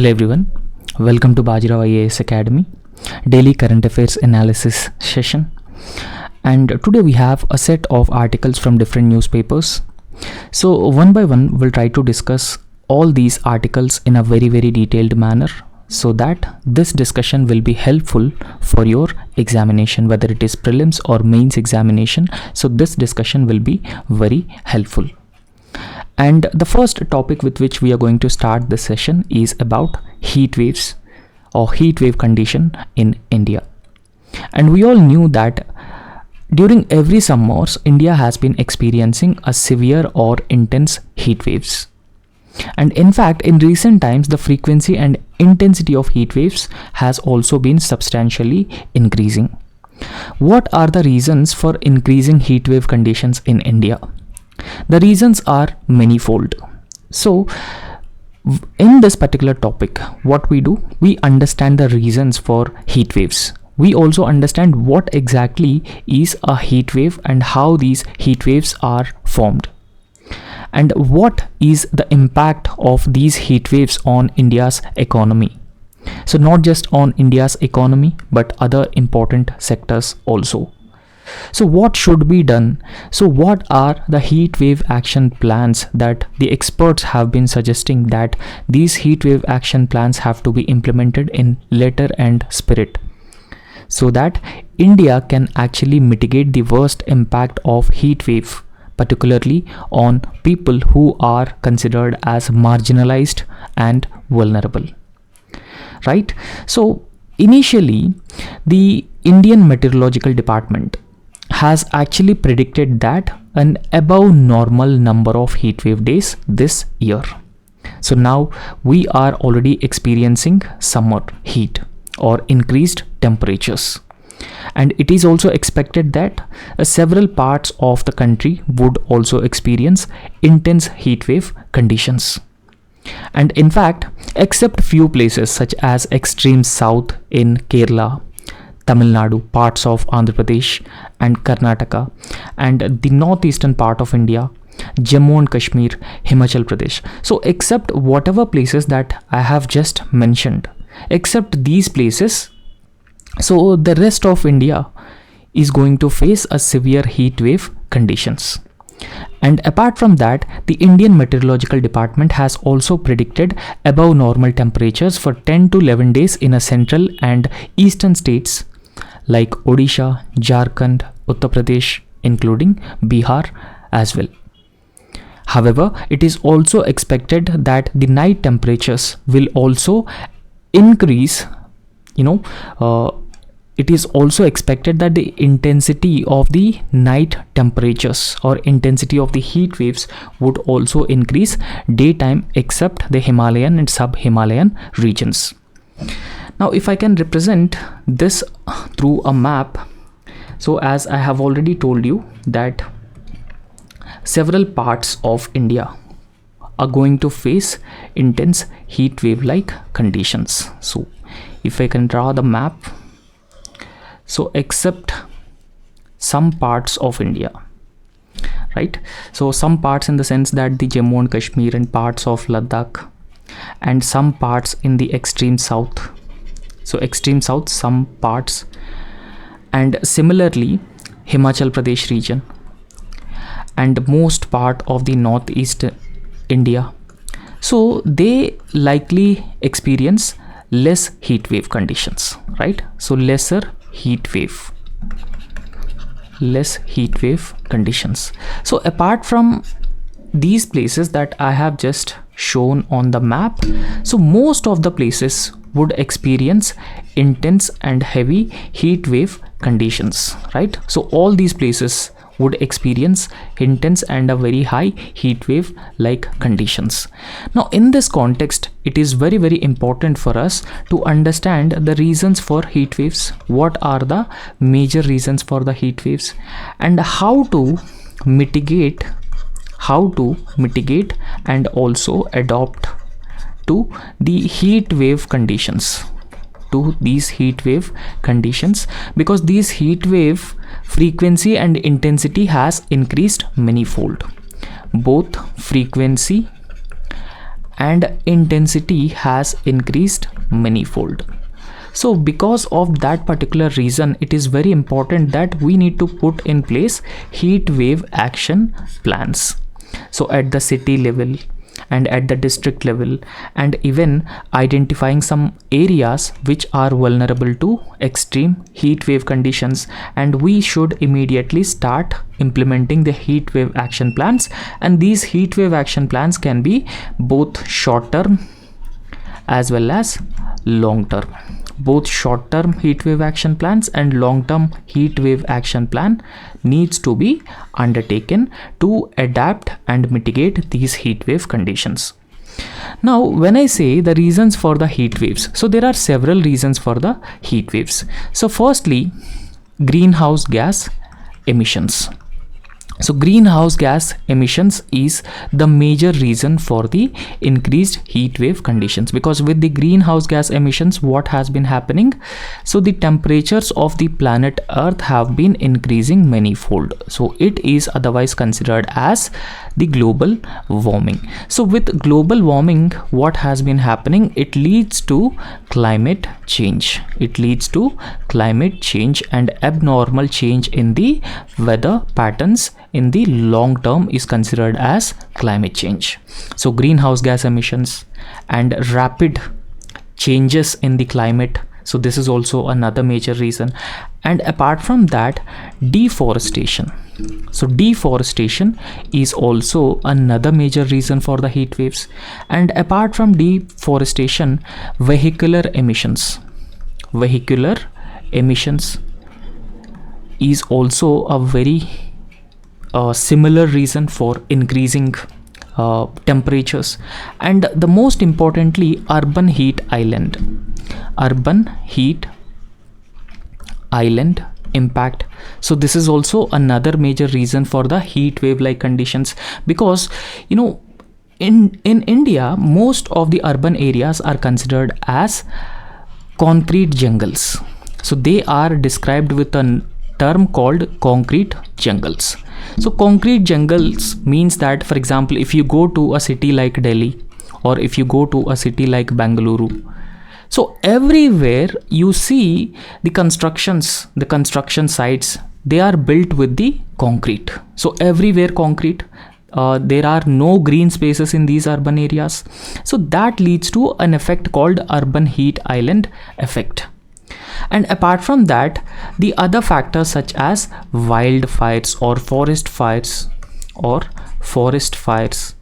Hello everyone, welcome to Bajirao IAS Academy daily current affairs analysis session. And today we have a set of articles from different newspapers. So one by one we'll try to discuss all these articles in a very detailed manner, so that this discussion will be helpful for your examination, whether it is prelims or mains examination. So this discussion will be very helpful. And the first topic with which we are going to start this session is about heat waves or heat wave condition in India. And we all knew that during every summers, India has been experiencing a severe or intense heat waves. And in fact, in recent times, the frequency and intensity of heat waves has also been substantially increasing. What are the reasons for increasing heat wave conditions in India? The reasons are manifold. So in this particular topic, what we do, we understand the reasons for heat waves. We also understand what exactly is a heat wave and how these heat waves are formed, and what is the impact of these heat waves on India's economy. So not just on India's economy, but other important sectors also. So what should be done? So what are the heat wave action plans that the experts have been suggesting that these heat wave action plans have to be implemented in letter and spirit, so that India can actually mitigate the worst impact of heat wave, particularly on people who are considered as marginalized and vulnerable, right? So initially, the Indian Meteorological Department has actually predicted that an above normal number of heat wave days this year. So now we are already experiencing summer heat or increased temperatures, and it is also expected that several parts of the country would also experience intense heat wave conditions. And in fact, except few places such as extreme south in Kerala, Tamil Nadu, parts of Andhra Pradesh and Karnataka, and the northeastern part of India, Jammu and Kashmir, Himachal Pradesh. So except whatever places that I have just mentioned, except these places, so the rest of India is going to face a severe heat wave conditions. And apart from that, the Indian Meteorological Department has also predicted above normal temperatures for 10 to 11 days in a central and eastern states like Odisha, Jharkhand, Uttar Pradesh, including Bihar as well. However, it is also expected that the night temperatures will also increase. It is also expected that the intensity of the night temperatures or intensity of the heat waves would also increase daytime, except the Himalayan and sub-Himalayan regions. Now, if I can represent this through a map, so as I have already told you that several parts of India are going to face intense heat wave like conditions. So if I can draw the map, so except some parts of India, right? So some parts in the sense that the Jammu and Kashmir and parts of Ladakh, and some parts in the extreme south. So extreme south, some parts, and similarly Himachal Pradesh region and most part of the northeast India. So they likely experience less heat wave conditions, right? So less heat wave conditions. So apart from these places that I have just shown on the map, so most of the places would experience intense and heavy heat wave conditions, right? So all these places would experience intense and a very high heat wave like conditions. Now in this context, it is very important for us to understand the reasons for heat waves, what are the major reasons for the heat waves, and how to mitigate and also adapt to the heat wave conditions, because these heat wave frequency and intensity has increased manifold. Both frequency and intensity has increased manifold. So because of that particular reason, it is very important that we need to put in place heat wave action plans. So at the city level and at the district level, and even identifying some areas which are vulnerable to extreme heat wave conditions, and we should immediately start implementing the heat wave action plans. And these heat wave action plans can be both short term as well as long term. Both short term heat wave action plans and long term heat wave action plan needs to be undertaken to adapt and mitigate these heat wave conditions. Now when I say the reasons for the heat waves, so there are several reasons for the heat waves. So firstly, greenhouse gas emissions. So greenhouse gas emissions is the major reason for the increased heat wave conditions, because with the greenhouse gas emissions, what has been happening? So the temperatures of the planet Earth have been increasing manifold. So it is otherwise considered as the global warming. So with global warming, what has been happening? It leads to climate change. It leads to climate change, and abnormal change in the weather patterns in the long term is considered as climate change. So greenhouse gas emissions and rapid changes in the climate, so this is also another major reason. And apart from that, deforestation. So deforestation is also another major reason for the heat waves. And apart from deforestation, vehicular emissions is also a very similar reason for increasing temperatures. And the most importantly, urban heat island impact. So this is also another major reason for the heat wave like conditions, because in India, most of the urban areas are considered as concrete jungles. So they are described with a term called concrete jungles. So concrete jungles means that, for example, if you go to a city like Delhi, or if you go to a city like Bengaluru, so everywhere you see the construction sites, they are built with the concrete. So everywhere concrete. There are no green spaces in these urban areas. So that leads to an effect called urban heat island effect. And apart from that, the other factors such as wildfires or forest fires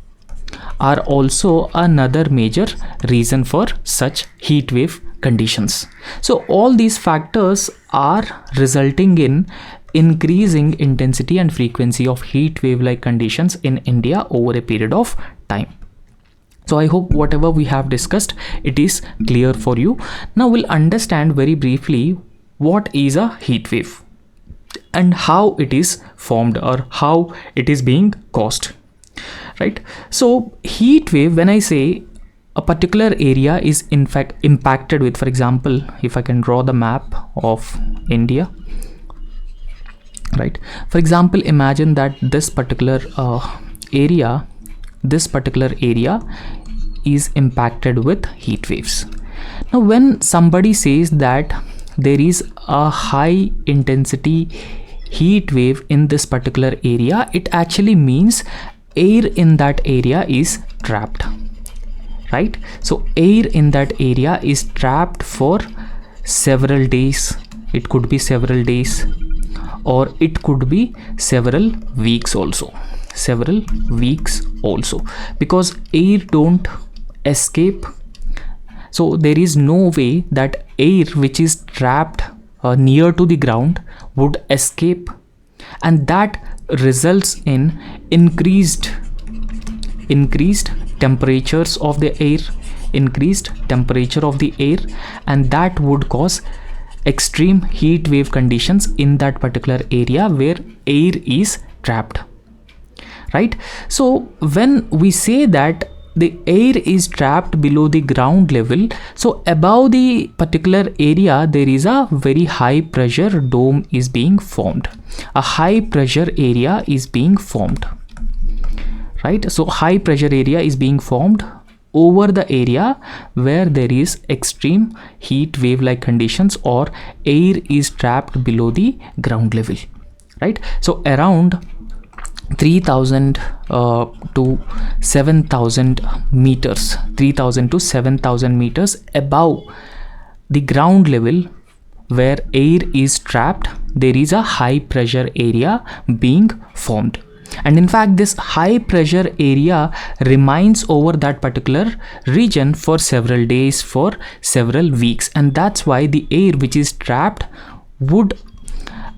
are also another major reason for such heat wave conditions. So all these factors are resulting in increasing intensity and frequency of heat wave like conditions in India over a period of time. So I hope whatever we have discussed, it is clear for you. Now we'll understand very briefly what is a heat wave and how it is formed or how it is being caused, right? So heat wave, when I say a particular area is in fact impacted with, for example, if I can draw the map of India, right? For example, imagine that this particular area is impacted with heat waves. Now when somebody says that there is a high intensity heat wave in this particular area, it actually means air in that area is trapped, right? So air in that area is trapped for several days. It could be several days, or it could be several weeks also, because air don't escape. So there is no way that air which is trapped near to the ground would escape, and that results in increased temperatures of the air, and that would cause extreme heat wave conditions in that particular area where air is trapped, right? So when we say that the air is trapped below the ground level, so above the particular area there is a very high pressure dome is being formed, a high pressure area is being formed, right? So high pressure area is being formed over the area where there is extreme heat wave like conditions or air is trapped below the ground level, right? So around 3000 to 7000 meters, 3000 to 7000 meters above the ground level where air is trapped, there is a high pressure area being formed. And in fact, this high pressure area remains over that particular region for several days, for several weeks, and that's why the air which is trapped would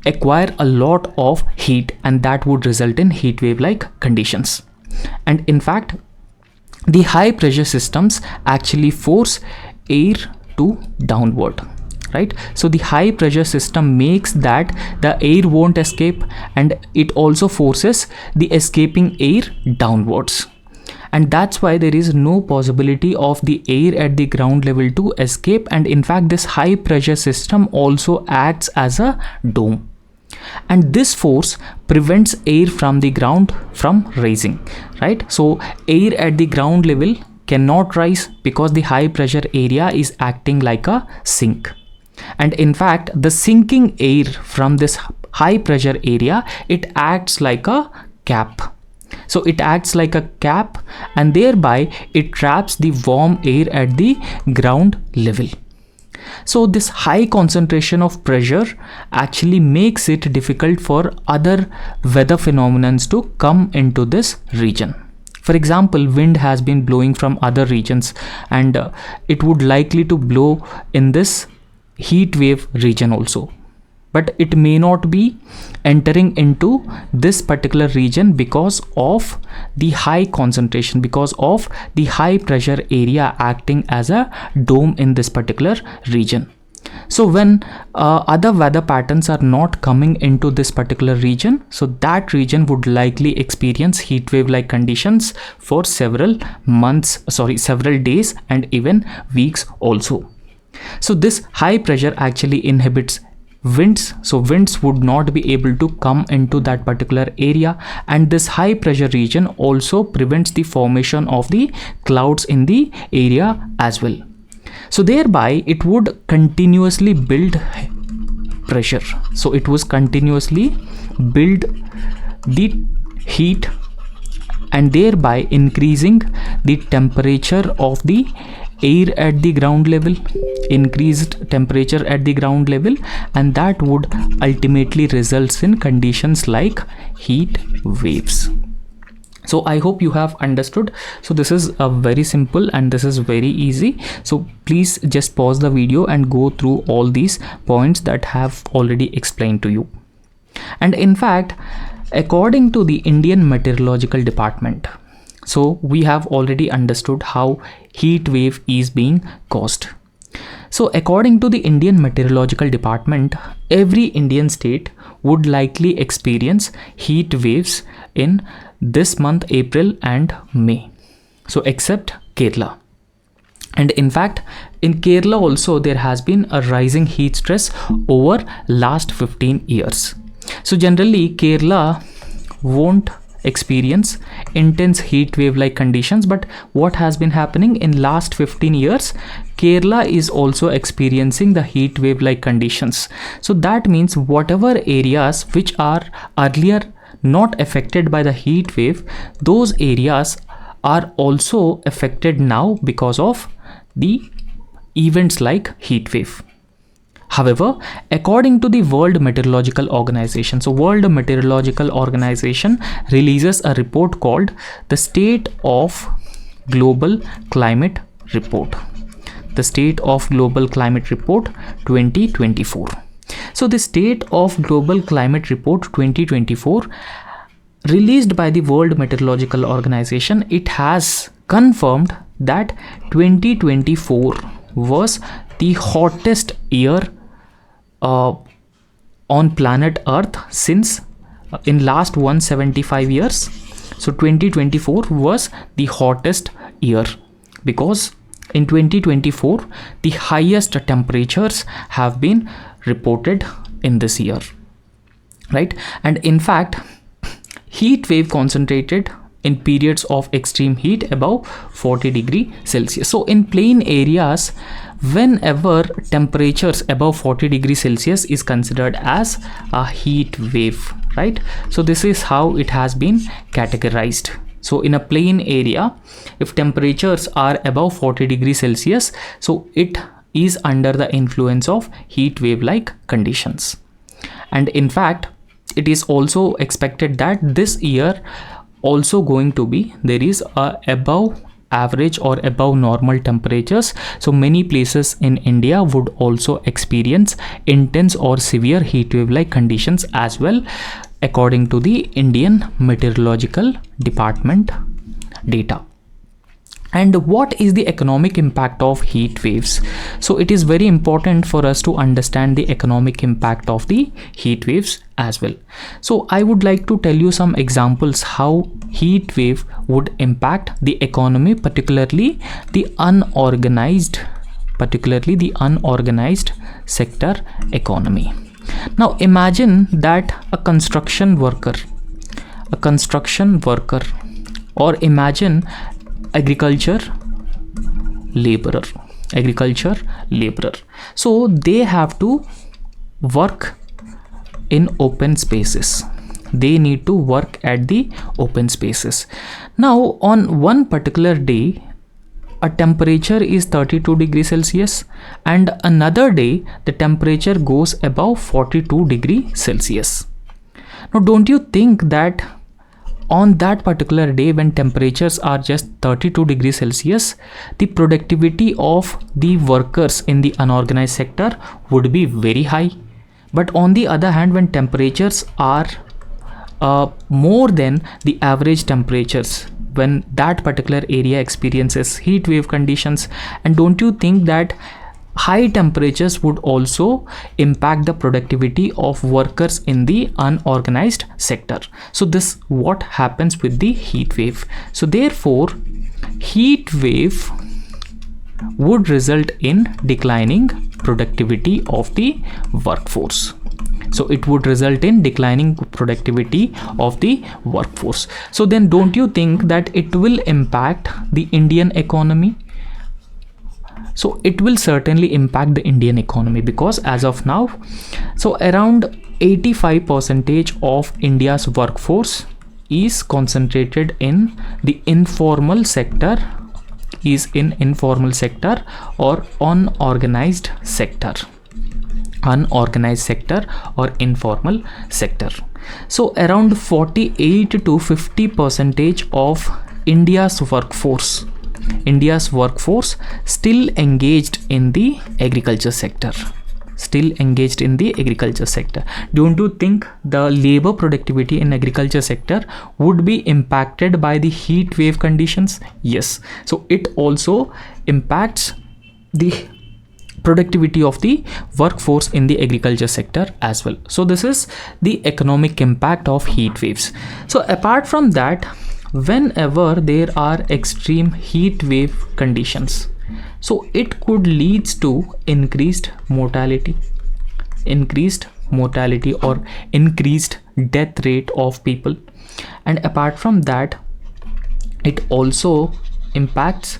acquire a lot of heat, and that would result in heat wave like conditions. And in fact, the high pressure systems actually force air to downward, right? So the high pressure system makes that the air won't escape, and it also forces the escaping air downwards, and that's why there is no possibility of the air at the ground level to escape. And in fact, this high pressure system also acts as a dome, and this force prevents air from the ground from rising, right? So air at the ground level cannot rise because the high pressure area is acting like a sink. And in fact, the sinking air from this high pressure area, it acts like a cap. So it acts like a cap, and thereby it traps the warm air at the ground level. So this high concentration of pressure actually makes it difficult for other weather phenomena to come into this region. For example, wind has been blowing from other regions, and it would likely to blow in this heat wave region also, but it may not be entering into this particular region because of the high concentration, because of the high pressure area acting as a dome in this particular region. So when other weather patterns are not coming into this particular region, so that region would likely experience heat wave like conditions for several days and even weeks also. So this high pressure actually inhibits winds, so winds would not be able to come into that particular area, and this high pressure region also prevents the formation of the clouds in the area as well. So thereby it would continuously build pressure, so it was continuously build the heat, and thereby increasing the temperature of the air at the ground level, increased temperature at the ground level, and that would ultimately results in conditions like heat waves. So I hope you have understood. So this is a very simple and this is very easy. So please just pause the video and go through all these points that have already explained to you. And in fact, according to the Indian Meteorological Department, so we have already understood how heat wave is being caused. So according to the Indian Meteorological Department, every Indian state would likely experience heat waves in this month, April and May. So except Kerala. And in fact, in Kerala also there has been a rising heat stress over last 15 years. So generally Kerala won't experience intense heat wave like conditions, but what has been happening in last 15 years, Kerala is also experiencing the heat wave like conditions. So that means whatever areas which are earlier not affected by the heat wave, those areas are also affected now because of the events like heat wave. However, according to the World Meteorological Organization, so World Meteorological Organization releases a report called the State of Global Climate Report. The State of Global Climate Report 2024. So the State of Global Climate Report 2024 released by the World Meteorological Organization, it has confirmed that 2024 was the hottest year on planet Earth since in last 175 years. So 2024 was the hottest year because in 2024 the highest temperatures have been reported in this year, right? And in fact, heat wave concentrated in periods of extreme heat above 40 degree Celsius. So in plain areas, whenever temperatures above 40 degree Celsius is considered as a heat wave, right? So this is how it has been categorized. So in a plain area, if temperatures are above 40 degree Celsius, so it is under the influence of heat wave like conditions. And in fact, it is also expected that this year also going to be, there is a above average or above normal temperatures. So many places in India would also experience intense or severe heat wave like conditions as well, according to the Indian Meteorological Department data. And what is the economic impact of heat waves? So it is very important for us to understand the economic impact of the heat waves as well. So I would like to tell you some examples how heat wave would impact the economy, particularly the unorganized sector economy. Now imagine that a construction worker, or imagine agriculture laborer. So they have to work in open spaces. They need to work at the open spaces. Now on one particular day, a temperature is 32 degrees Celsius, and another day the temperature goes above 42 degrees Celsius. Now don't you think that on that particular day when temperatures are just 32 degrees Celsius, the productivity of the workers in the unorganized sector would be very high? But on the other hand, when temperatures are more than the average temperatures, when that particular area experiences heat wave conditions, and don't you think that high temperatures would also impact the productivity of workers in the unorganized sector? So this what happens with the heat wave. So therefore, heat wave would result in declining productivity of the workforce. So it would result in declining productivity of the workforce. So then don't you think that it will impact the Indian economy? So it will certainly impact the Indian economy, because as of now, so around 85% of India's workforce is concentrated in the informal sector, or unorganized sector or informal sector. So around 48 to 50% of India's workforce still engaged in the agriculture sector. Don't you think the labor productivity in agriculture sector would be impacted by the heat wave conditions? Yes. So it also impacts the productivity of the workforce in the agriculture sector as well. So this is the economic impact of heat waves. So apart from that, whenever there are extreme heat wave conditions, so it could lead to increased mortality or increased death rate of people. And apart from that, it also impacts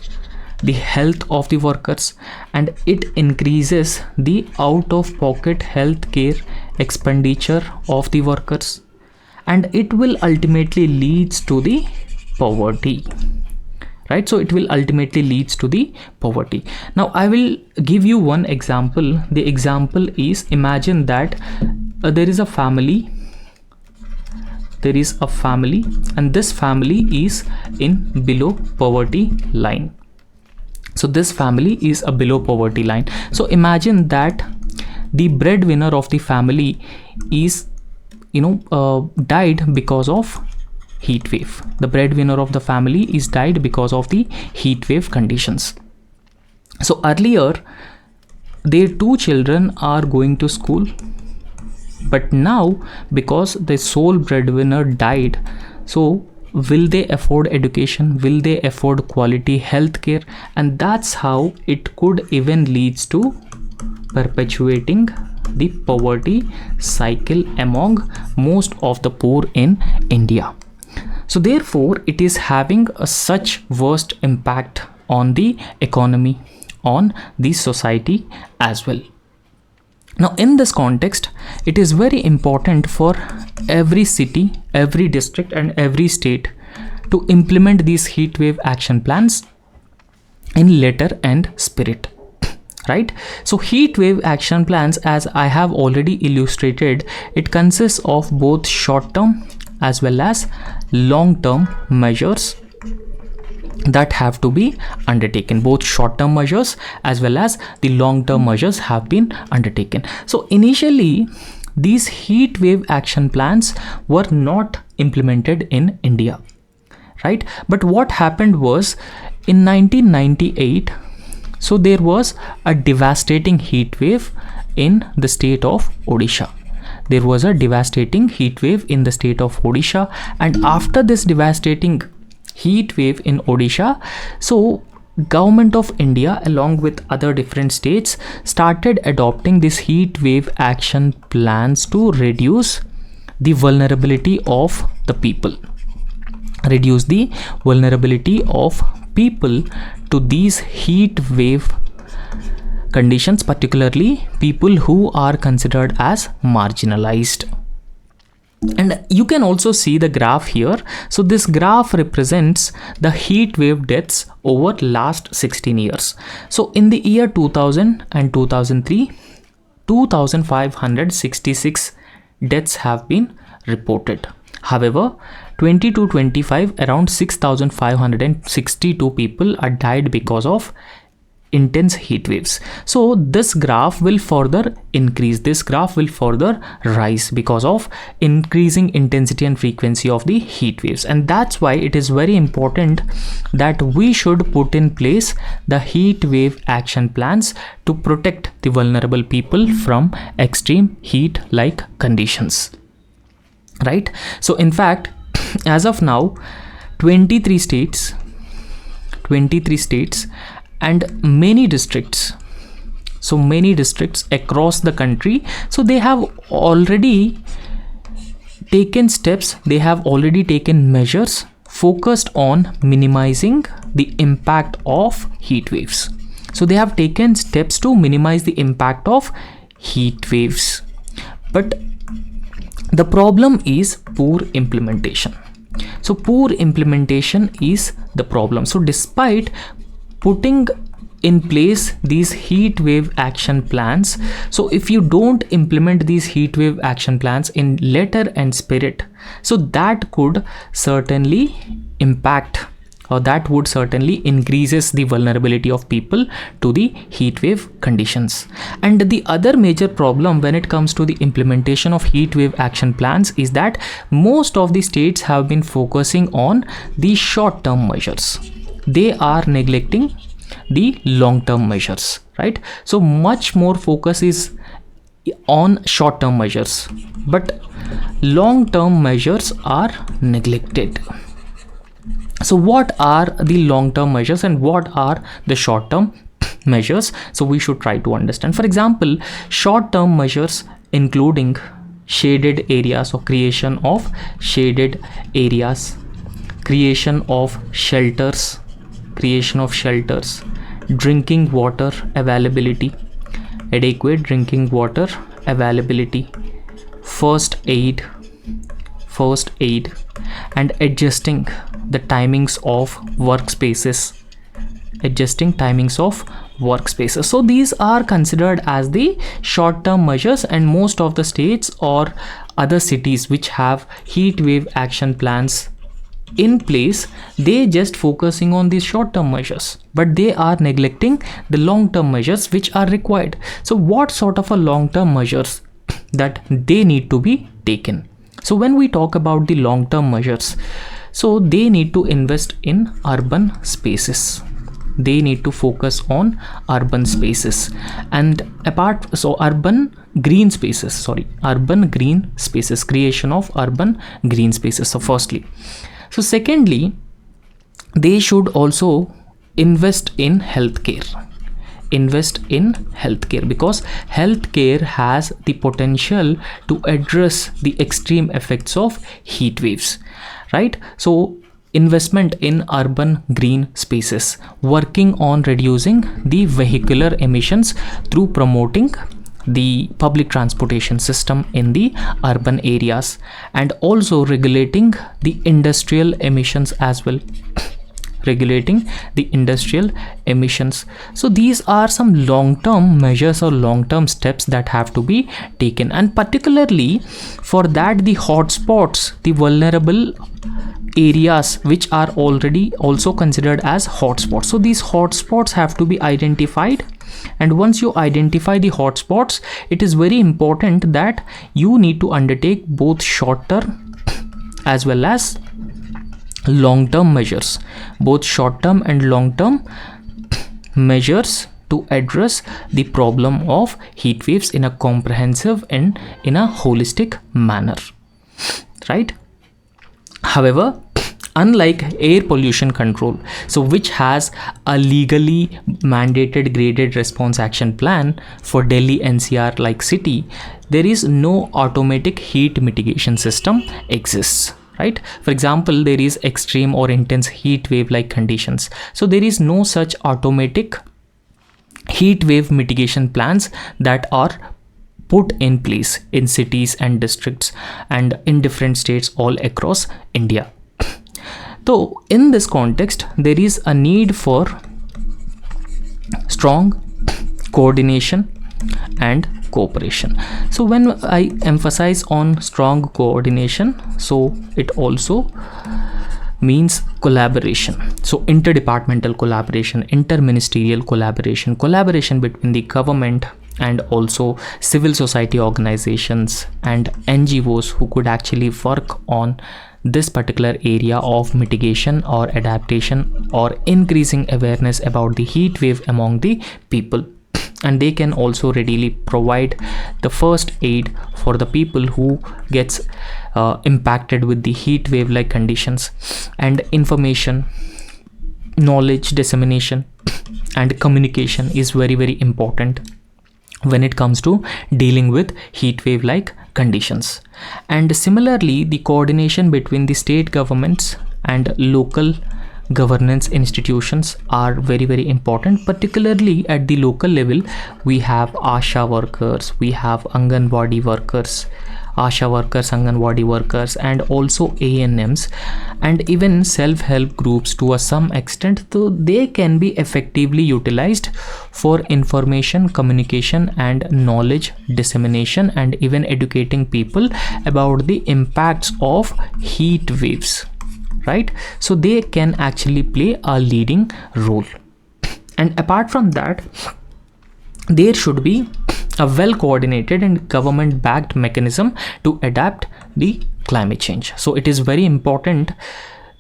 the health of the workers, and it increases the out-of-pocket health care expenditure of the workers, and it will ultimately leads to the poverty, right? So it will ultimately leads to the poverty. Now I will give you one example. The example is, imagine that there is a family, and this family is in below poverty line. So this family is a below poverty line. So imagine that the breadwinner of the family is died because of heat wave. The breadwinner of the family is died because of the heat wave conditions. So earlier their two children are going to school, but now because the sole breadwinner died, so will they afford education? Will they afford quality health care? And that's how it could even leads to perpetuating the poverty cycle among most of the poor in India. So therefore it is having a such worst impact on the economy, on the society as well. Now in this context, it is very important for every city, every district and every state to implement these heat wave action plans in letter and spirit, right? So heat wave action plans, as I have already illustrated, it consists of both short term as well as long term measures that have to be undertaken. Both short term measures as well as the long term measures have been undertaken. So initially these heat wave action plans were not implemented in India, right? But what happened was, in 1998, so there was a devastating heat wave in the state of Odisha. There was a devastating heat wave in the state of Odisha, and after this devastating heat wave in Odisha, so Government of India along with other different states started adopting this heat wave action plans to reduce the vulnerability of the people. Reduce the vulnerability of people to these heat wave conditions, particularly people who are considered as marginalized. And you can also see the graph here. So this graph represents the heat wave deaths over last 16 years. So in the year 2000 and 2003, 2566 deaths have been reported. However, 20 to 25, around 6562 people are died because of intense heat waves. So this graph will further increase, this graph will further rise because of increasing intensity and frequency of the heat waves. And that's why it is very important that we should put in place the heat wave action plans to protect the vulnerable people from extreme heat like conditions, right? So in fact, as of now, 23 states and many districts, so many districts across the country, so they have already taken steps, they have already taken measures focused on minimizing the impact of heat waves. So they have taken steps to minimize the impact of heat waves, but the problem is poor implementation. So poor implementation is the problem. So despite putting in place these heat wave action plans, so if you don't implement these heat wave action plans in letter and spirit, so that could certainly impact, or that would certainly increases the vulnerability of people to the heat wave conditions. And the other major problem when it comes to the implementation of heat wave action plans is that most of the states have been focusing on the short term measures. They are neglecting the long term measures, right? So much more focus is on short term measures, but long term measures are neglected. So what are the long term measures and what are the short term measures? So we should try to understand. For example, short term measures including shaded areas or creation of shaded areas, creation of shelters, drinking water availability, adequate drinking water availability, first aid, and adjusting the timings of workspaces, So these are considered as the short-term measures, and most of the states or other cities which have heat wave action plans in place, they just focusing on these short-term measures, but they are neglecting the long-term measures which are required. So what sort of a long-term measures that they need to be taken? So when we talk about the long-term measures, so they need to invest in urban spaces. They need to focus on urban spaces, and urban green spaces, creation of urban green spaces. So firstly, so secondly, they should also invest in healthcare. invest in healthcare, because healthcare has the potential to address the extreme effects of heat waves, right? So investment in urban green spaces, working on reducing the vehicular emissions through promoting the public transportation system in the urban areas, and also regulating the industrial emissions as well. Regulating the industrial emissions. So these are some long-term measures or long-term steps that have to be taken, and particularly for that, the hotspots, the vulnerable areas which are already also considered as hotspots. So these hotspots have to be identified, and once you identify the hotspots, it is very important that you need to undertake both short-term as well as long-term measures, both short-term and long-term measures to address the problem of heat waves in a comprehensive and in a holistic manner, right? However, unlike air pollution control, so which has a legally mandated graded response action plan for Delhi NCR like city, there is no automatic heat mitigation system exists, right? For example, there is extreme or intense heat wave like conditions, so there is no such automatic heat wave mitigation plans that are put in place in cities and districts and in different states all across India. So in this context, there is a need for strong coordination and cooperation. So when I emphasize on strong coordination, so it also means collaboration. So interdepartmental collaboration, interministerial collaboration, collaboration between the government and also civil society organizations and NGOs who could actually work on this particular area of mitigation or adaptation or increasing awareness about the heat wave among the people. And they can also readily provide the first aid for the people who gets impacted with the heat wave like conditions. And information, knowledge dissemination and communication is very, very important when it comes to dealing with heat wave like conditions. And similarly, the coordination between the state governments and local governance institutions are very, very important. Particularly at the local level, we have ASHA workers, we have Anganwadi workers, ASHA workers, Anganwadi workers, and also ANMs, and even self-help groups to a some extent, so they can be effectively utilized for information, communication and knowledge dissemination, and even educating people about the impacts of heat waves, right? So they can actually play a leading role. And apart from that, there should be a well coordinated and government backed mechanism to adapt the climate change. So it is very important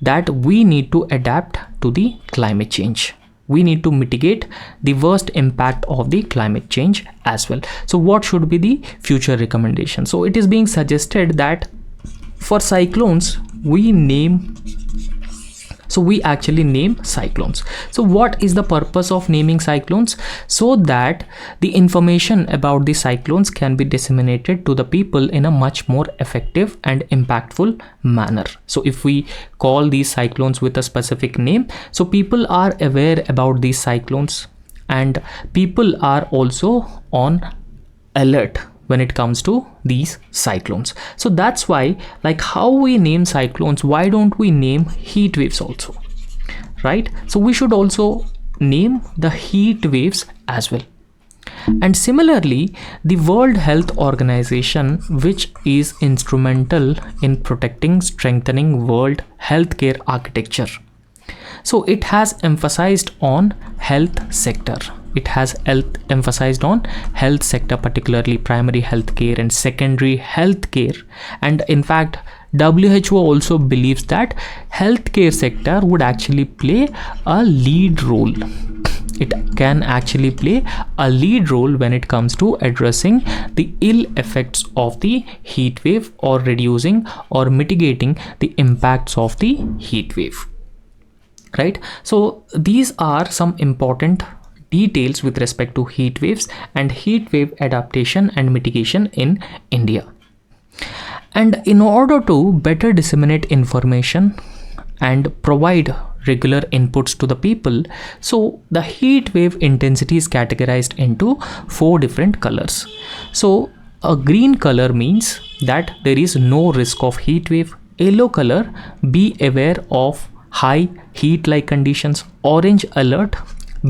that we need to adapt to the climate change. We need to mitigate the worst impact of the climate change as well. So what should be the future recommendation? So it is being suggested that for cyclones, we actually name cyclones. So what is the purpose of naming cyclones? So that the information about the cyclones can be disseminated to the people in a much more effective and impactful manner. So if we call these cyclones with a specific name, so people are aware about these cyclones and people are also on alert when it comes to these cyclones. So that's why, like how we name cyclones, why don't we name heat waves also, right? So we should also name the heat waves as well. And similarly, the World Health Organization, which is instrumental in protecting, strengthening world healthcare architecture, so it has emphasized on health sector. It has emphasized on health sector, particularly primary healthcare and secondary healthcare. And in fact, WHO also believes that healthcare sector would actually play a lead role. It can actually play a lead role when it comes to addressing the ill effects of the heat wave or reducing or mitigating the impacts of the heat wave, right? So these are some important details with respect to heat waves and heat wave adaptation and mitigation in India. And in order to better disseminate information and provide regular inputs to the people, so the heat wave intensity is categorized into 4 different colors. So a green color means that there is no risk of heat wave. Yellow color, be aware of high heat-like conditions. Orange alert,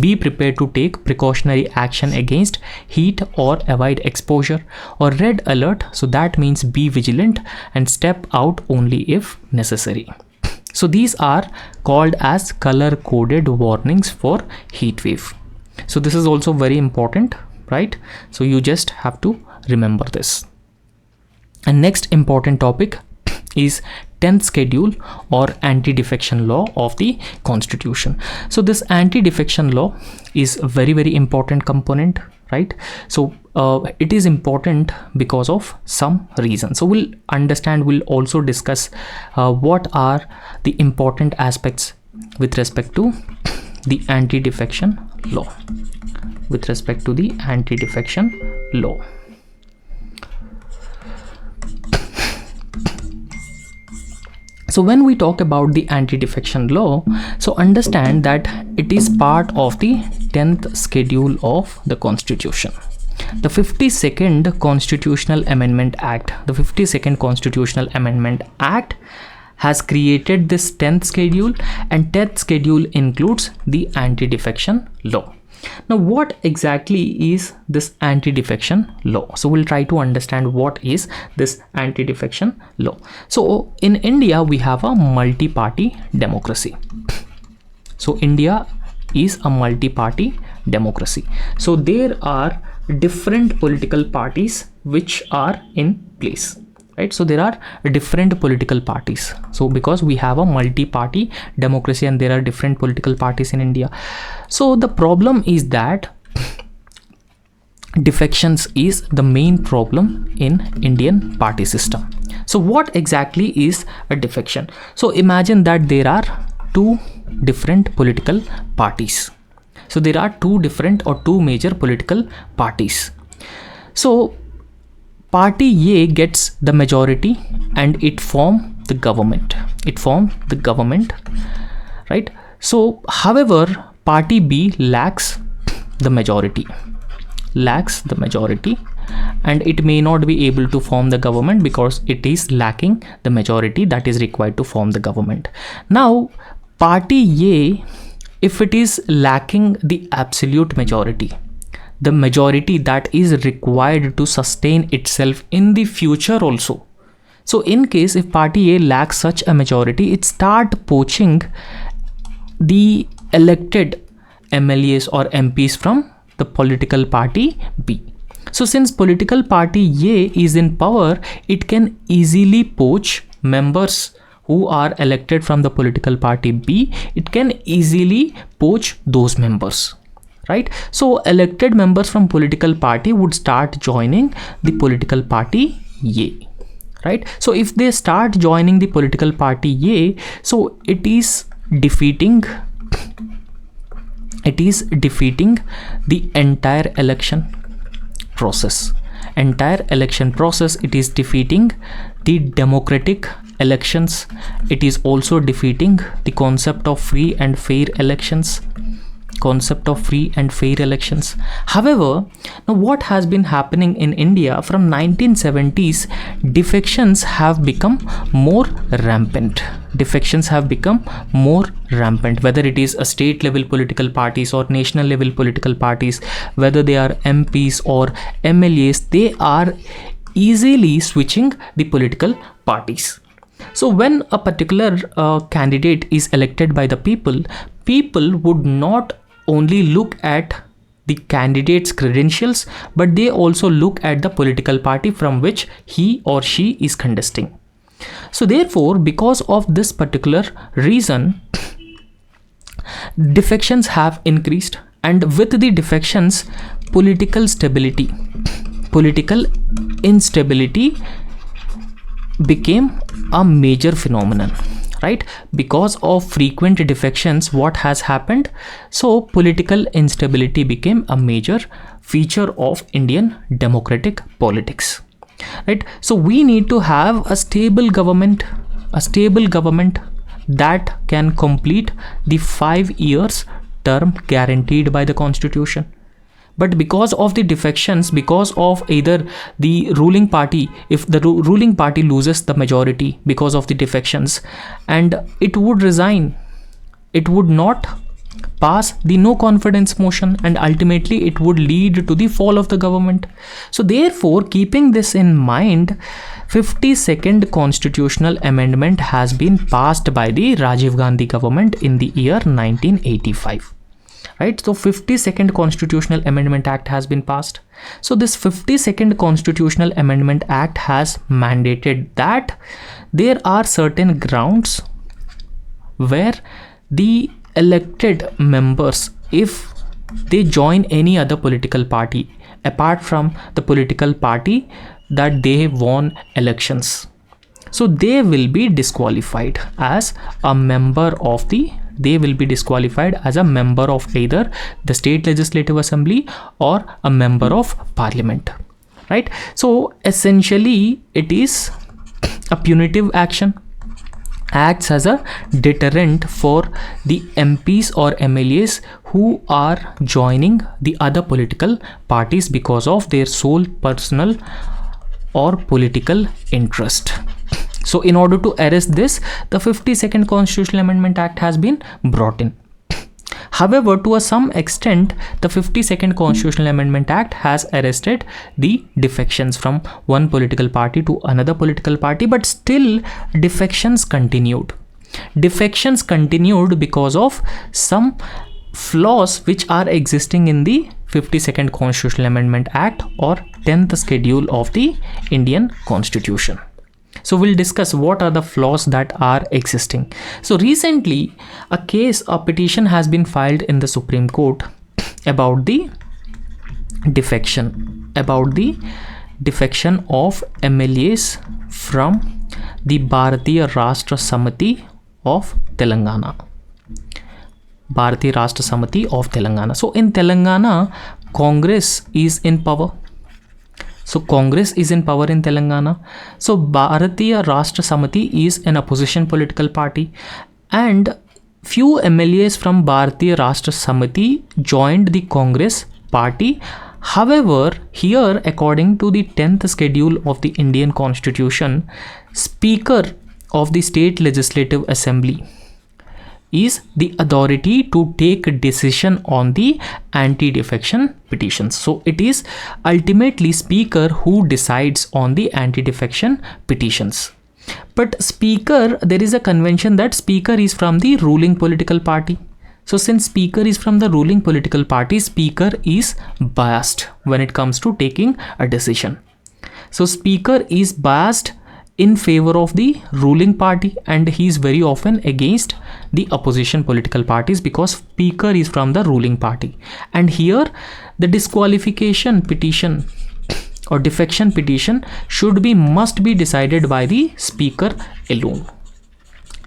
be prepared to take precautionary action against heat or avoid exposure. Or red alert, so that means be vigilant and step out only if necessary. So these are called as color coded warnings for heat wave. So this is also very important, right? So you just have to remember this. And next important topic is 10th schedule or anti-defection law of the constitution. So this anti-defection law is a very important component, right? So it is important because of some reason. So we'll also discuss what are the important aspects with respect to the anti-defection law. So when we talk about the anti-defection law, so understand that it is part of the 10th schedule of the constitution. The 52nd Constitutional Amendment Act, has created this 10th schedule, and 10th schedule includes the anti-defection law. Now, what exactly is this anti-defection law? So we'll try to understand what is this anti-defection law. So in India, we have a multi-party democracy. So India is a multi-party democracy. So there are different political parties which are in place, right? So there are different political parties. So because we have a multi-party democracy and there are different political parties in India. So the problem is that defections is the main problem in Indian party system. So what exactly is a defection? So imagine that there are 2 different political parties. So there are 2 major political parties. So party A gets the majority and it form the government. Right? So however, party B lacks the majority and it may not be able to form the government because it is lacking the majority that is required to form the government. Now party A, if it is lacking the absolute majority, the majority that is required to sustain itself in the future also. So in case if party A lacks such a majority, it start poaching the elected MLAs or MPs from the political party B. So since political party A is in power, it can easily poach members who are elected from the political party B. It can easily poach those members, right? So elected members from political party would start joining the political party A, right? So if they start joining the political party A, so it is defeating the entire election process. It is defeating the democratic elections. It is also defeating the concept of free and fair elections. However, now what has been happening in India from 1970s, defections have become more rampant. Whether it is a state level political parties or national level political parties, whether they are MPs or MLAs, they are easily switching the political parties. So when a particular candidate is elected by the people would not only look at the candidate's credentials, but they also look at the political party from which he or she is contesting. So therefore, because of this particular reason, defections have increased, and with the defections, political instability became a major phenomenon, right? Because of frequent defections, what has happened? So political instability became a major feature of Indian democratic politics, right? So we need to have a stable government that can complete the 5 years term guaranteed by the constitution. But because of the defections, because of either the ruling party, if the ruling party loses the majority because of the defections, and it would resign, it would not pass the no confidence motion, and ultimately it would lead to the fall of the government. So therefore, keeping this in mind, 52nd constitutional amendment has been passed by the Rajiv Gandhi government in the year 1985. Right, so 52nd Constitutional Amendment Act has been passed. So this 52nd Constitutional Amendment Act has mandated that there are certain grounds where the elected members, if they join any other political party apart from the political party that they won elections, so they will be disqualified as a member of either the state legislative assembly or a member of parliament, right? So essentially it is a punitive action, acts as a deterrent for the MPs or MLAs who are joining the other political parties because of their sole personal or political interest. So in order to arrest this, the 52nd Constitutional Amendment Act has been brought in. However, to some extent, the 52nd Constitutional Amendment Act has arrested the defections from one political party to another political party, but still defections continued. Defections continued because of some flaws which are existing in the 52nd Constitutional Amendment Act or 10th schedule of the Indian Constitution. So we'll discuss what are the flaws that are existing. So recently a petition has been filed in the Supreme Court about the defection of MLAs from the Bharatiya Rashtra Samiti of Telangana. So in Telangana, Congress is in power. So Congress is in power in Telangana. So Bharatiya Rashtra Samiti is an opposition political party, and few MLAs from Bharatiya Rashtra Samiti joined the Congress party. However, here according to the 10th schedule of the Indian Constitution, Speaker of the State Legislative Assembly is the authority to take decision on the anti-defection petitions. So it is ultimately Speaker who decides on the anti-defection petitions. But Speaker, there is a convention that Speaker is from the ruling political party. So since Speaker is from the ruling political party, Speaker is biased when it comes to taking a decision. So Speaker is biased in favor of the ruling party, and he is very often against the opposition political parties because Speaker is from the ruling party. And here the disqualification petition or defection petition must be decided by the Speaker alone.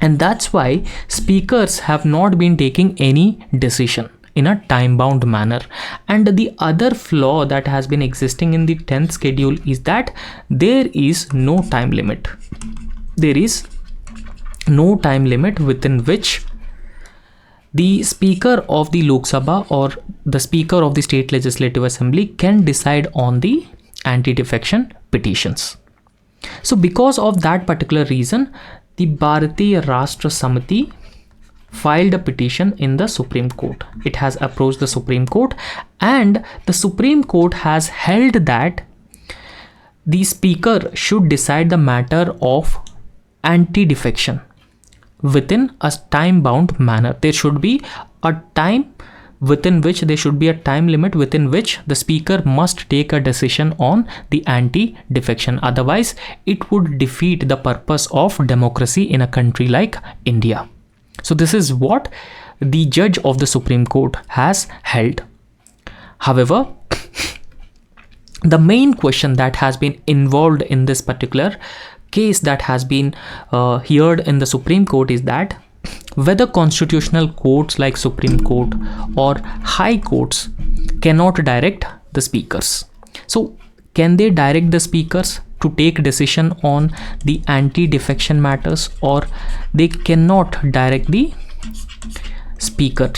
And that's why speakers have not been taking any decision in a time-bound manner. And the other flaw that has been existing in the 10th schedule is that there is no time limit. There is no time limit within which the Speaker of the Lok Sabha or the Speaker of the State Legislative Assembly can decide on the anti-defection petitions. So because of that particular reason, the Bharatiya Rashtra Samiti filed a petition in the Supreme Court. It has approached the Supreme Court, and the Supreme Court has held that the Speaker should decide the matter of anti-defection within a time-bound manner. There should be a time within which there should be a time limit within which the Speaker must take a decision on the anti-defection. Otherwise, it would defeat the purpose of democracy in a country like India. So this is what the judge of the Supreme Court has held. However, the main question that has been involved in this particular case that has been heard in the Supreme Court is that whether constitutional courts like Supreme Court or high courts cannot direct the speakers. So can they direct the speakers to take decision on the anti-defection matters, or they cannot direct the speaker,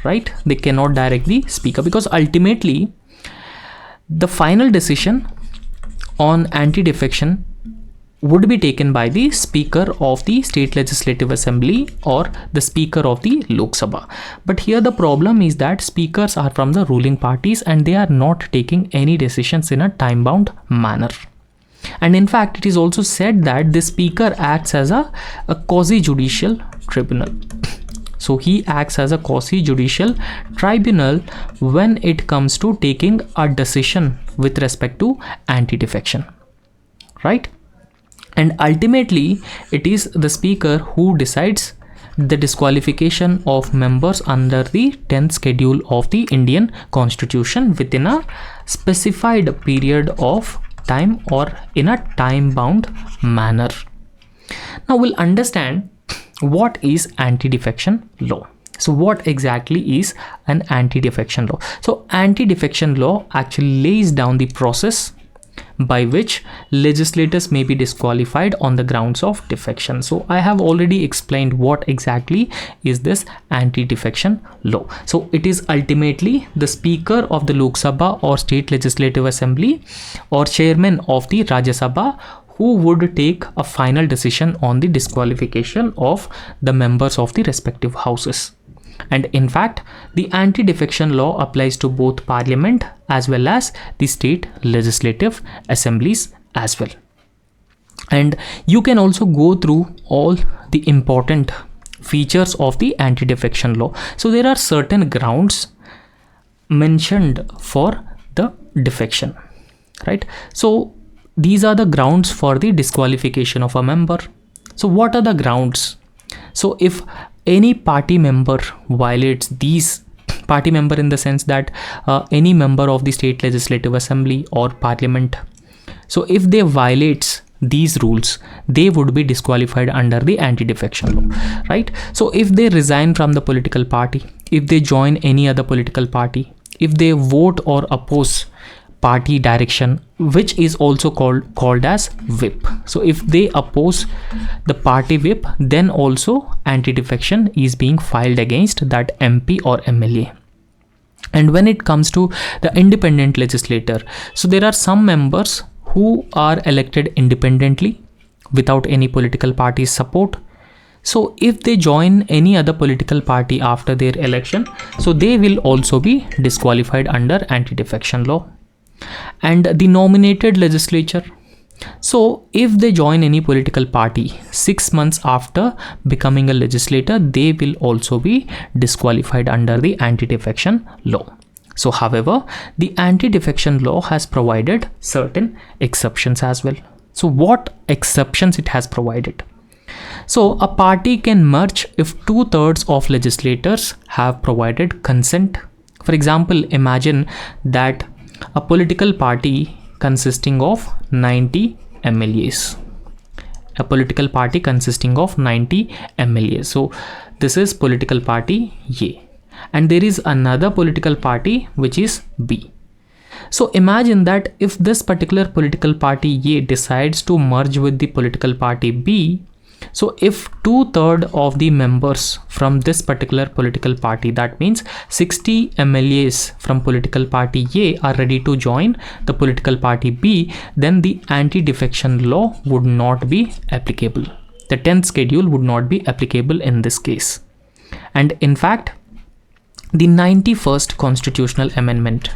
right? They cannot direct the speaker, because ultimately the final decision on anti-defection would be taken by the Speaker of the State Legislative Assembly or the Speaker of the Lok Sabha. But here the problem is that speakers are from the ruling parties and they are not taking any decisions in a time-bound manner. And in fact, it is also said that the speaker acts as a quasi-judicial tribunal. So he acts as a quasi-judicial tribunal when it comes to taking a decision with respect to anti-defection, right? And ultimately, it is the speaker who decides the disqualification of members under the 10th schedule of the Indian Constitution within a specified period of time or in a time-bound manner. Now we'll understand what is anti-defection law. So what exactly is an anti-defection law? So anti-defection law actually lays down the process by which legislators may be disqualified on the grounds of defection. So I have already explained what exactly is this anti-defection law. So it is ultimately the Speaker of the Lok Sabha or State Legislative Assembly or Chairman of the Rajya Sabha who would take a final decision on the disqualification of the members of the respective houses. And in fact, the anti-defection law applies to both Parliament as well as the state legislative assemblies as well. And you can also go through all the important features of the anti-defection law. So there are certain grounds mentioned for the defection, right? So these are the grounds for the disqualification of a member. So what are the grounds? So if any party member violates these, party member in the sense that any member of the state legislative assembly or parliament, so if they violates these rules, they would be disqualified under the anti-defection law, right? So if they resign from the political party, if they join any other political party, if they vote or oppose party direction, which is also called as whip. So if they oppose the party whip, then also anti-defection is being filed against that MP or MLA. And when it comes to the independent legislator, so there are some members who are elected independently without any political party's support. So if they join any other political party after their election, so they will also be disqualified under anti-defection law. And the nominated legislature, so if they join any political party 6 months after becoming a legislator, they will also be disqualified under the anti-defection law. So however, the anti-defection law has provided certain exceptions as well. So what exceptions it has provided? So a party can merge if 2/3 of legislators have provided consent. For example, imagine that a political party consisting of 90 MLAs. A political party consisting of 90 MLAs. So this is political party A. And there is another political party which is B. So imagine that if this particular political party A decides to merge with the political party B, so if 2/3 of the members from this particular political party, that means 60 MLAs from political party A are ready to join the political party B, then the anti-defection law would not be applicable. The 10th schedule would not be applicable in this case. And in fact, the 91st Constitutional Amendment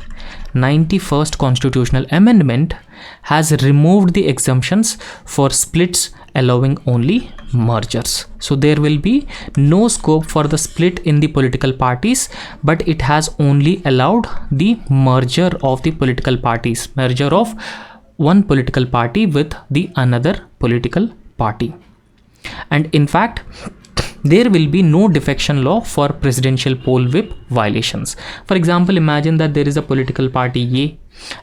has removed the exemptions for splits, allowing only mergers. So there will be no scope for the split in the political parties, but it has only allowed the merger of the political parties, merger of one political party with the another political party. And in fact, there will be no defection law for presidential poll whip violations. For example, imagine that there is a political party A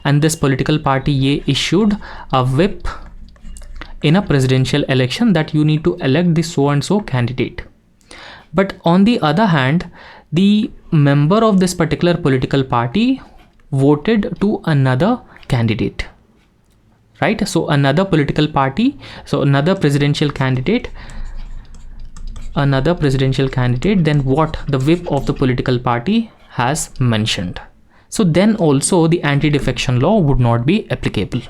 and this political party A issued a whip in a presidential election that you need to elect the so and so candidate. But on the other hand, the member of this particular political party voted to another candidate, right? So another political party, so another presidential candidate, then what the whip of the political party has mentioned. So then also the anti-defection law would not be applicable.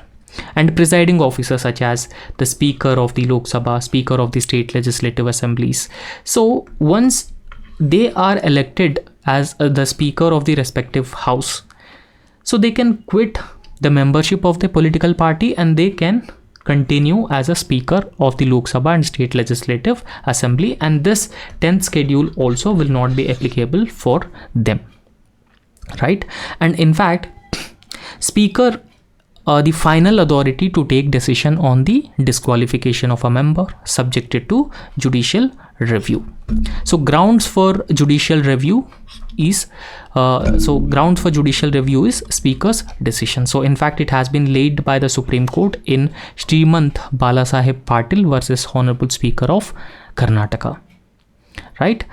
And presiding officers such as the Speaker of the Lok Sabha, Speaker of the state legislative assemblies, so once they are elected as the Speaker of the respective house, so they can quit the membership of the political party and they can continue as a Speaker of the Lok Sabha and state legislative assembly, and this 10th schedule also will not be applicable for them, right? And in fact, Speaker the final authority to take decision on the disqualification of a member subjected to judicial review. So grounds for judicial review is Speaker's decision. So in fact, it has been laid by the Supreme Court in Srimant Balasaheb Patil versus Honorable Speaker of Karnataka, right?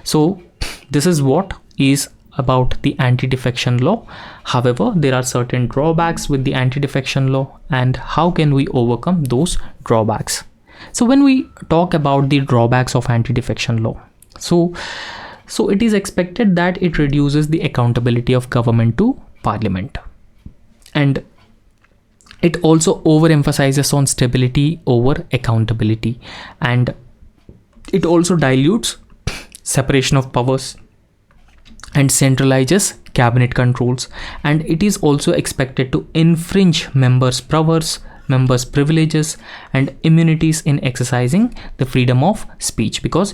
So this is what is about the anti-defection law. However, there are certain drawbacks with the anti-defection law, and how can we overcome those drawbacks? So when we talk about the drawbacks of anti-defection law, so it is expected that it reduces the accountability of government to parliament, and it also overemphasizes on stability over accountability, and it also dilutes separation of powers and centralizes cabinet controls, and it is also expected to infringe members' powers, members' privileges and immunities in exercising the freedom of speech, because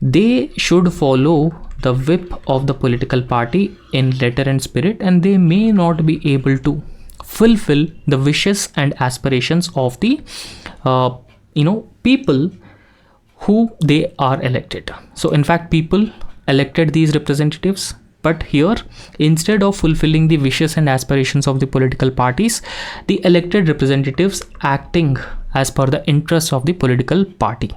they should follow the whip of the political party in letter and spirit, and they may not be able to fulfill the wishes and aspirations of the people who they are elected. So in fact, people elected these representatives, but here, instead of fulfilling the wishes and aspirations of the political parties, the elected representatives acting as per the interests of the political party.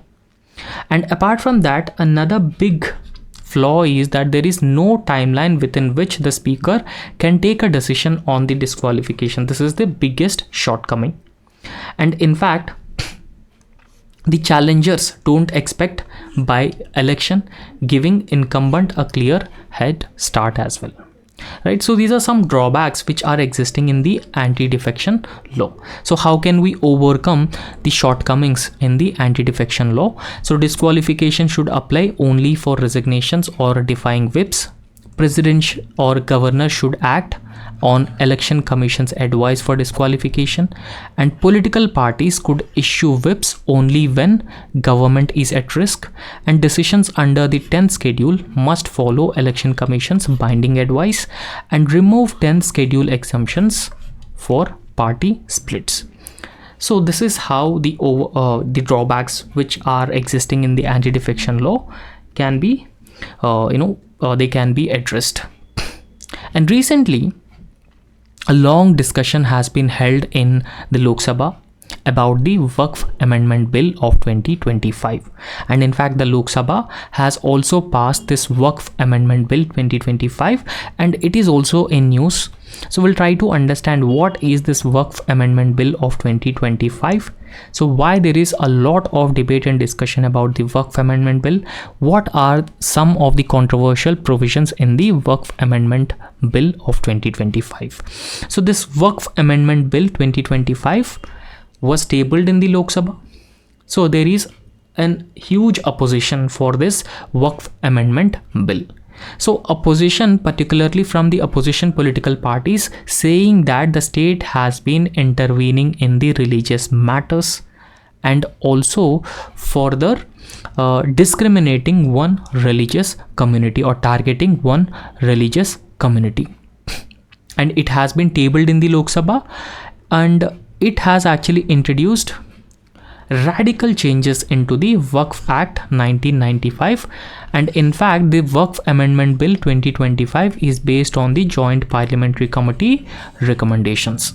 And apart from that, another big flaw is that there is no timeline within which the Speaker can take a decision on the disqualification. This is the biggest shortcoming. And in fact, the challengers don't expect by election giving incumbent a clear head start as well, right? So these are some drawbacks which are existing in the anti-defection law. So how can we overcome the shortcomings in the anti-defection law? So disqualification should apply only for resignations or defying whips. President or governor should act on election commission's advice for disqualification, and political parties could issue whips only when government is at risk, and decisions under the 10th schedule must follow election commission's binding advice and remove 10th schedule exemptions for party splits. So this is how the drawbacks which are existing in the anti-defection law can be they can be addressed. And recently, a long discussion has been held in the Lok Sabha about the Waqf Amendment Bill of 2025, and in fact the Lok Sabha has also passed this Waqf Amendment Bill 2025, and it is also in news. So we'll try to understand what is this Waqf Amendment Bill of 2025. So why there is a lot of debate and discussion about the Waqf Amendment Bill, what are some of the controversial provisions in the Waqf Amendment Bill of 2025. So this Waqf Amendment Bill 2025 was tabled in the Lok Sabha. So there is an huge opposition for this Waqf Amendment Bill. So opposition, particularly from the opposition political parties, saying that the state has been intervening in the religious matters and also further discriminating one religious community or targeting one religious community. And it has been tabled in the Lok Sabha, and it has actually introduced radical changes into the Waqf Act 1995, and in fact the Waqf Amendment Bill 2025 is based on the Joint Parliamentary Committee recommendations.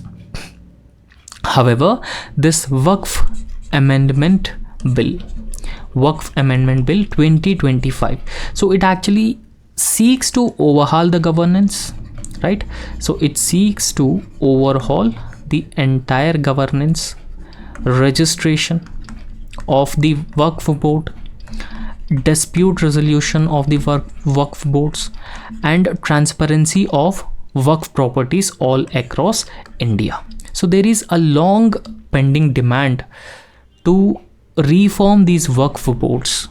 However, this Waqf Amendment Bill, Waqf Amendment Bill 2025. So it actually seeks to overhaul the governance, right? So it seeks to overhaul the entire governance, registration of the Waqf board, dispute resolution of the Waqf boards, and transparency of Waqf properties all across India. So there is a long pending demand to reform these Waqf boards,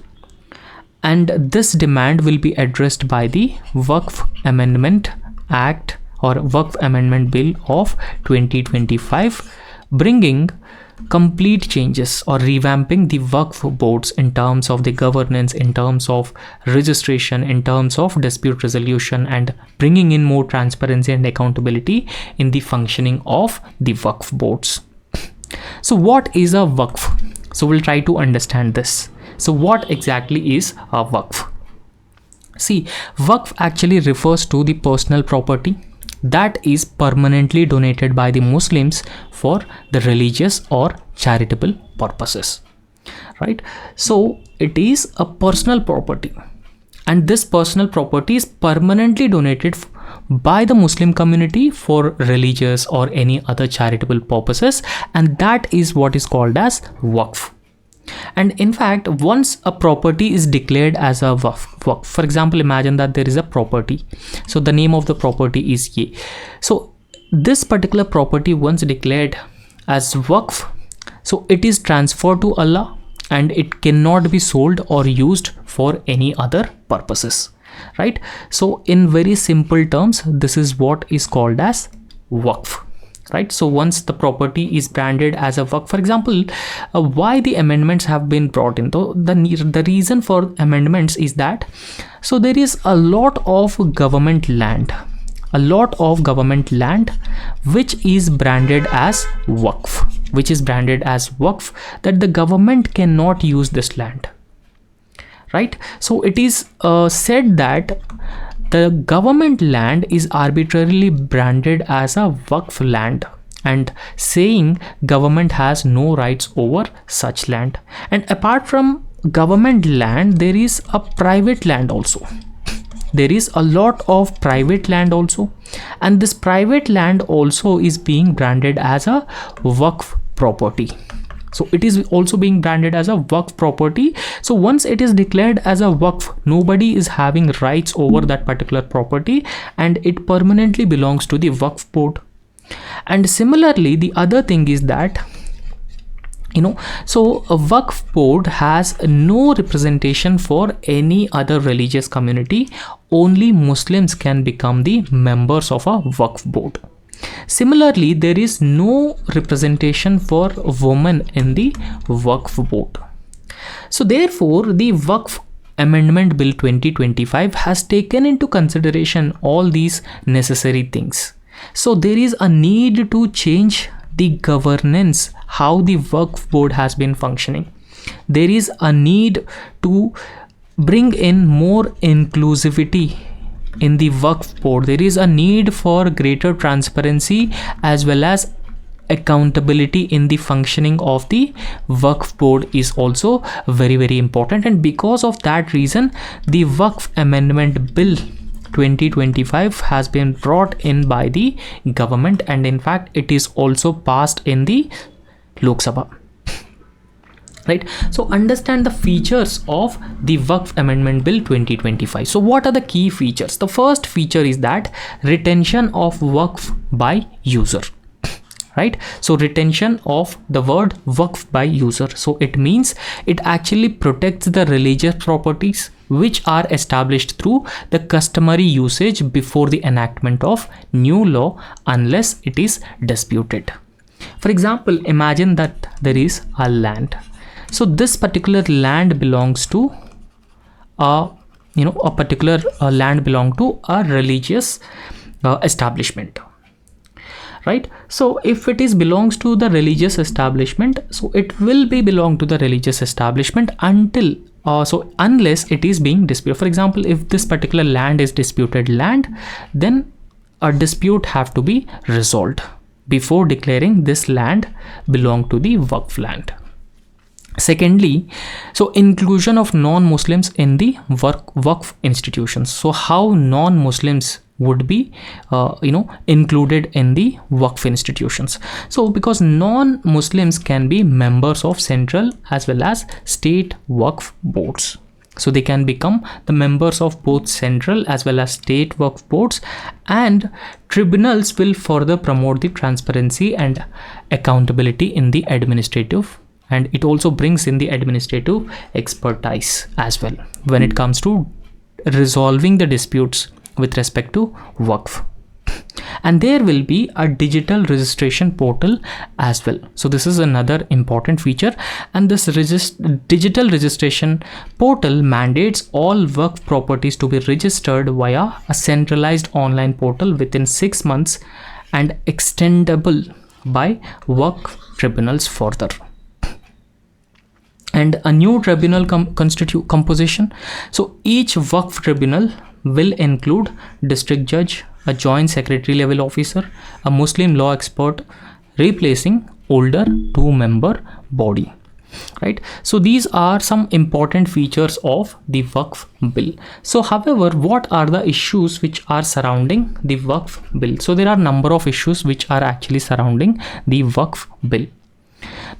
and this demand will be addressed by the Waqf Amendment Act or Waqf Amendment Bill of 2025, bringing complete changes or revamping the Waqf boards in terms of the governance, in terms of registration, in terms of dispute resolution, and bringing in more transparency and accountability in the functioning of the Waqf boards. So what is a Waqf? So we'll try to understand this. So what exactly is a Waqf? See, Waqf actually refers to the personal property that is permanently donated by the Muslims for the religious or charitable purposes, right? So it is a personal property, and this personal property is permanently donated by the Muslim community for religious or any other charitable purposes, and that is what is called as Waqf. And in fact, once a property is declared as a waqf, for example, imagine that there is a property. So the name of the property is Ye. So this particular property, once declared as waqf, so it is transferred to Allah and it cannot be sold or used for any other purposes, right? So in very simple terms, this is what is called as waqf. Right, so once the property is branded as a waqf, for example, why the amendments have been brought in, though the reason for amendments is that, so there is a lot of government land which is branded as waqf, that the government cannot use this land, right? So it is said that the government land is arbitrarily branded as a waqf land and saying government has no rights over such land. And apart from government land, there is a private land also. There is a lot of private land also, and this private land also is being branded as a waqf property. So it is also being branded as a waqf property. So once it is declared as a waqf, nobody is having rights over that particular property and it permanently belongs to the waqf board. And similarly, the other thing is that, so a waqf board has no representation for any other religious community. Only Muslims can become the members of a waqf board. Similarly, there is no representation for women in the Waqf board. So therefore, the Waqf Amendment Bill 2025 has taken into consideration all these necessary things. So there is a need to change the governance, how the Waqf board has been functioning. There is a need to bring in more inclusivity in the Waqf board. There is a need for greater transparency as well as accountability in the functioning of the Waqf board is also very, very important. And because of that reason, the Waqf Amendment Bill 2025 has been brought in by the government, and in fact it is also passed in the Lok Sabha. Right, so understand the features of the Waqf Amendment Bill 2025. So what are the key features? The first feature is that retention of waqf by user, right? So retention of the word waqf by user. So it means it actually protects the religious properties which are established through the customary usage before the enactment of new law unless it is disputed. For example, imagine that there is a land. So this particular land belongs to a particular land belong to a religious establishment, right? So if it is belongs to the religious establishment, so it will be belong to the religious establishment until unless it is being disputed. For example, if this particular land is disputed land, then a dispute have to be resolved before declaring this land belong to the waqf land. Secondly, so inclusion of non-Muslims in the Waqf institutions. So how non-Muslims would be included in the Waqf institutions? So because non-Muslims can be members of central as well as state Waqf boards. So they can become the members of both central as well as state Waqf boards, and tribunals will further promote the transparency and accountability in the administrative, and it also brings in the administrative expertise as well when it comes to resolving the disputes with respect to Waqf. And there will be a digital registration portal as well. So this is another important feature, and this digital registration portal mandates all Waqf properties to be registered via a centralized online portal within 6 months and extendable by Waqf tribunals further. And a new tribunal composition. So each Waqf tribunal will include district judge, a joint secretary level officer, a Muslim law expert, replacing older 2-member body. Right. So these are some important features of the Waqf bill. So however, what are the issues which are surrounding the Waqf bill? So there are number of issues which are actually surrounding the Waqf bill.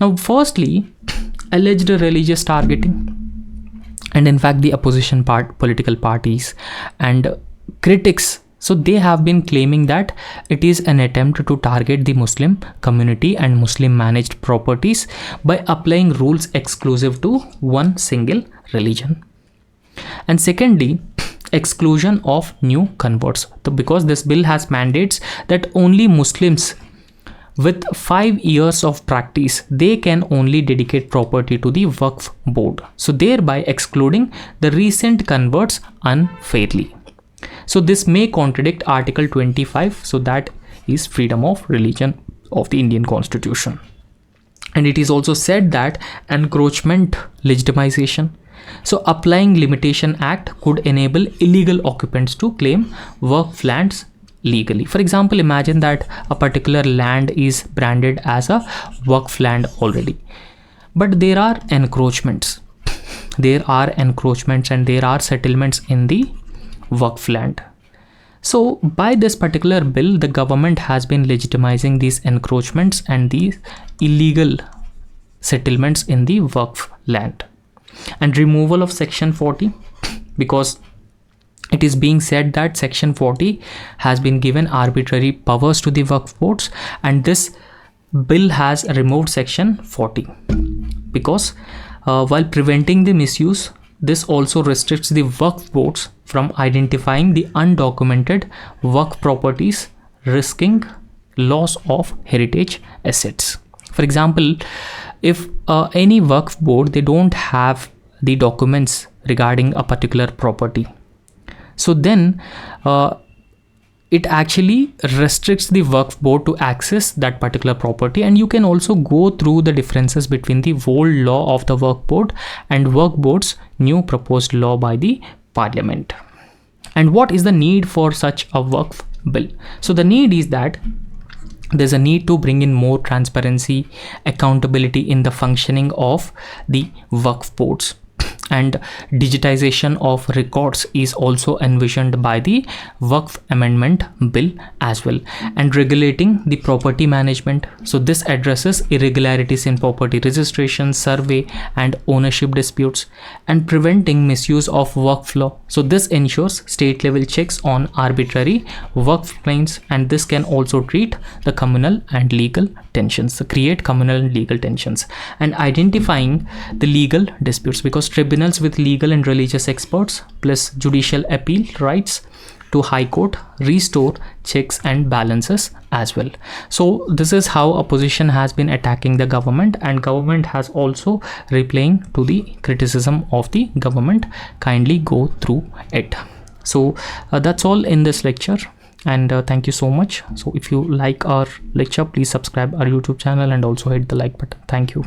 Now, firstly, alleged religious targeting, and in fact the opposition political parties and critics, so they have been claiming that it is an attempt to target the Muslim community and Muslim managed properties by applying rules exclusive to one single religion. And secondly, exclusion of new converts, because this bill has mandates that only Muslims with 5 years of practice, they can only dedicate property to the Waqf board, so thereby excluding the recent converts unfairly. So this may contradict Article 25, so that is freedom of religion of the Indian Constitution. And it is also said that encroachment legitimization, so applying Limitation Act could enable illegal occupants to claim Waqf lands legally. For example, imagine that a particular land is branded as a Waqf land already, but there are encroachments. And there are settlements in the Waqf land. So by this particular bill, the government has been legitimizing these encroachments and these illegal settlements in the Waqf land. And removal of Section 40, because it is being said that Section 40 has been given arbitrary powers to the Waqf boards, and this bill has removed Section 40 because while preventing the misuse, this also restricts the Waqf boards from identifying the undocumented Waqf properties, risking loss of heritage assets. For example, if any Waqf board, they don't have the documents regarding a particular property, so then it actually restricts the Waqf board to access that particular property. And you can also go through the differences between the old law of the Waqf board and Waqf board's new proposed law by the parliament. And what is the need for such a Waqf bill? So the need is that there's a need to bring in more transparency, accountability in the functioning of the Waqf boards. And digitization of records is also envisioned by the Waqf Amendment Bill as well, and regulating the property management. So this addresses irregularities in property registration, survey and ownership disputes, and preventing misuse of Waqf law. So this ensures state level checks on arbitrary Waqf claims, and this can also treat the communal and legal tensions, so create communal and legal tensions, and identifying the legal disputes, because tribunals with legal and religious experts plus judicial appeal rights to High Court restore checks and balances as well. So this is how opposition has been attacking the government, and government has also replying to the criticism of the government. Kindly go through it. So that's all in this lecture, and thank you so much. So if you like our lecture, please subscribe our YouTube channel and also hit the like button. Thank you.